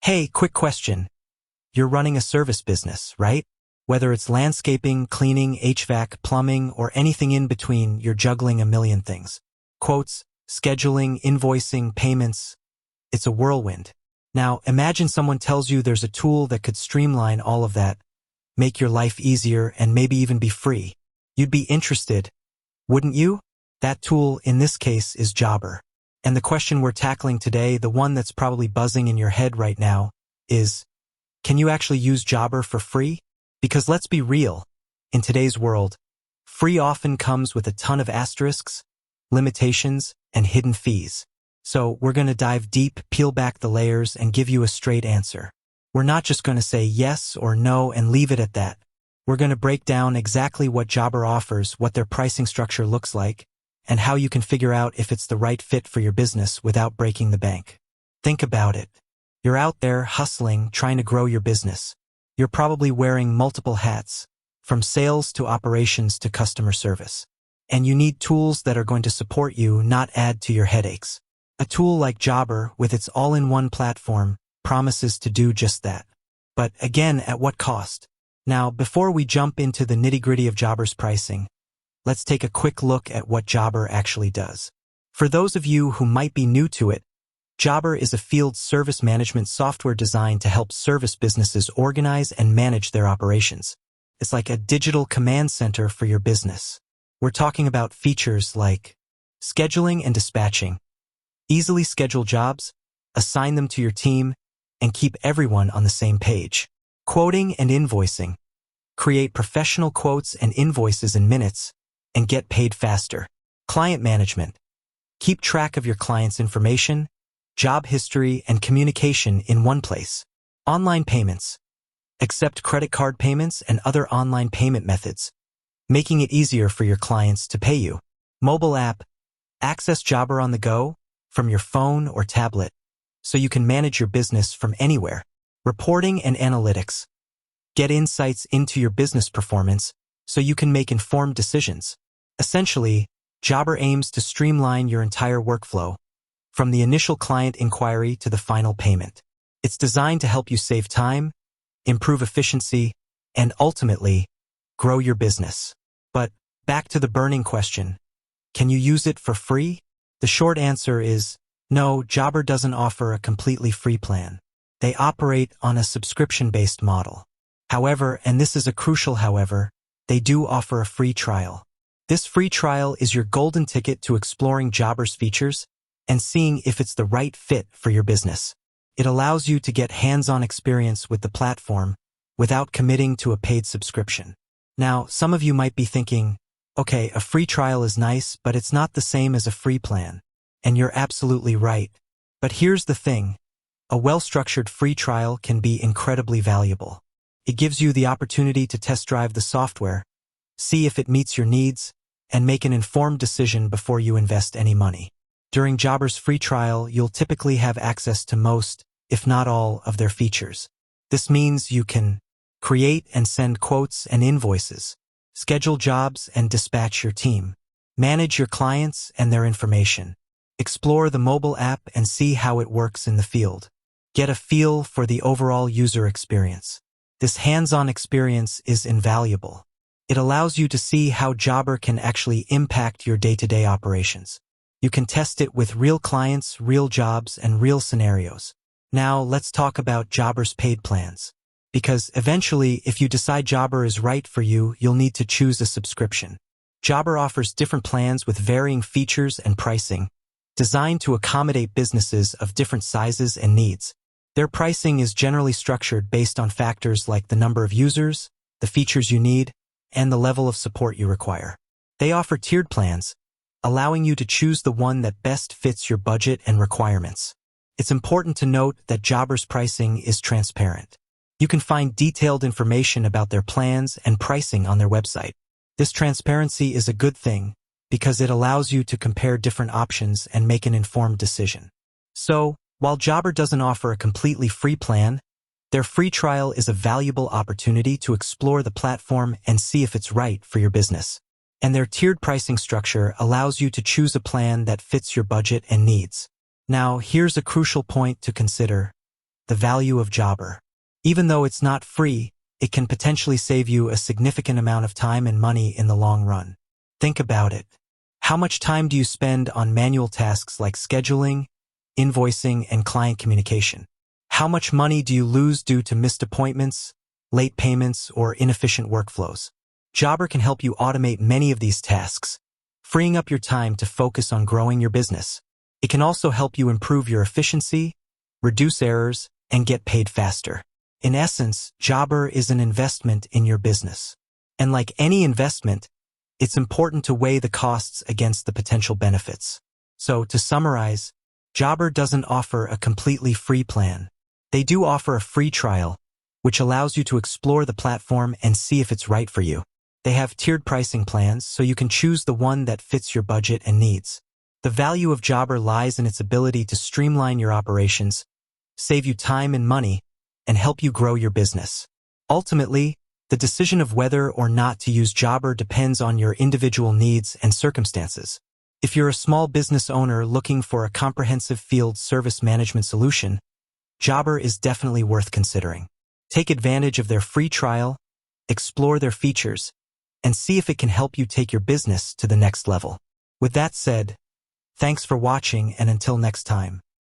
Hey, quick question. You're running a service business, right? Whether it's landscaping, cleaning, HVAC, plumbing, or anything in between, you're juggling a million things. Quotes, scheduling, invoicing, payments. It's a whirlwind. Now, imagine someone tells you there's a tool that could streamline all of that, make your life easier, and maybe even be free. You'd be interested, wouldn't you? That tool, in this case, is Jobber. And the question we're tackling today, the one that's probably buzzing in your head right now, is, can you actually use Jobber for free? Because let's be real, in today's world, free often comes with a ton of asterisks, limitations, and hidden fees. So we're going to dive deep, peel back the layers, and give you a straight answer. We're not just going to say yes or no and leave it at that. We're going to break down exactly what Jobber offers, what their pricing structure looks like, and how you can figure out if it's the right fit for your business without breaking the bank. Think about it. You're out there hustling, trying to grow your business. You're probably wearing multiple hats, from sales to operations to customer service. And you need tools that are going to support you, not add to your headaches. A tool like Jobber, with its all-in-one platform, promises to do just that. But again, at what cost? Now, before we jump into the nitty-gritty of Jobber's pricing, let's take a quick look at what Jobber actually does. For those of you who might be new to it, Jobber is a field service management software designed to help service businesses organize and manage their operations. It's like a digital command center for your business. We're talking about features like scheduling and dispatching. Easily schedule jobs, assign them to your team, and keep everyone on the same page. Quoting and invoicing. Create professional quotes and invoices in minutes, and get paid faster. Client management. Keep track of your client's information, job history, and communication in one place. Online payments. Accept credit card payments and other online payment methods, making it easier for your clients to pay you. Mobile app. Access Jobber on the go, from your phone or tablet, so you can manage your business from anywhere. Reporting and analytics. Get insights into your business performance so you can make informed decisions. Essentially, Jobber aims to streamline your entire workflow, from the initial client inquiry to the final payment. It's designed to help you save time, improve efficiency, and ultimately, grow your business. But back to the burning question, can you use it for free? The short answer is, no, Jobber doesn't offer a completely free plan. They operate on a subscription-based model. However, and this is a crucial however, they do offer a free trial. This free trial is your golden ticket to exploring Jobber's features and seeing if it's the right fit for your business. It allows you to get hands-on experience with the platform without committing to a paid subscription. Now, some of you might be thinking, okay, a free trial is nice, but it's not the same as a free plan. And you're absolutely right. But here's the thing. A well-structured free trial can be incredibly valuable. It gives you the opportunity to test drive the software, see if it meets your needs, and make an informed decision before you invest any money. During Jobber's free trial, you'll typically have access to most, if not all, of their features. This means you can create and send quotes and invoices, schedule jobs and dispatch your team, manage your clients and their information, explore the mobile app and see how it works in the field, get a feel for the overall user experience. This hands-on experience is invaluable. It allows you to see how Jobber can actually impact your day-to-day operations. You can test it with real clients, real jobs, and real scenarios. Now, let's talk about Jobber's paid plans. Because eventually, if you decide Jobber is right for you, you'll need to choose a subscription. Jobber offers different plans with varying features and pricing, designed to accommodate businesses of different sizes and needs. Their pricing is generally structured based on factors like the number of users, the features you need, and the level of support you require. They offer tiered plans, allowing you to choose the one that best fits your budget and requirements. It's important to note that Jobber's pricing is transparent. You can find detailed information about their plans and pricing on their website. This transparency is a good thing because it allows you to compare different options and make an informed decision. So, while Jobber doesn't offer a completely free plan, their free trial is a valuable opportunity to explore the platform and see if it's right for your business. And their tiered pricing structure allows you to choose a plan that fits your budget and needs. Now, here's a crucial point to consider. the value of Jobber. Even though it's not free, it can potentially save you a significant amount of time and money in the long run. Think about it. How much time do you spend on manual tasks like scheduling, invoicing, and client communication? How much money do you lose due to missed appointments, late payments, or inefficient workflows? Jobber can help you automate many of these tasks, freeing up your time to focus on growing your business. It can also help you improve your efficiency, reduce errors, and get paid faster. In essence, Jobber is an investment in your business. And like any investment, it's important to weigh the costs against the potential benefits. So, to summarize, Jobber doesn't offer a completely free plan. They do offer a free trial, which allows you to explore the platform and see if it's right for you. They have tiered pricing plans, so you can choose the one that fits your budget and needs. The value of Jobber lies in its ability to streamline your operations, save you time and money, and help you grow your business. Ultimately, the decision of whether or not to use Jobber depends on your individual needs and circumstances. If you're a small business owner looking for a comprehensive field service management solution, Jobber is definitely worth considering. Take advantage of their free trial, explore their features, and see if it can help you take your business to the next level. With that said, thanks for watching, and until next time.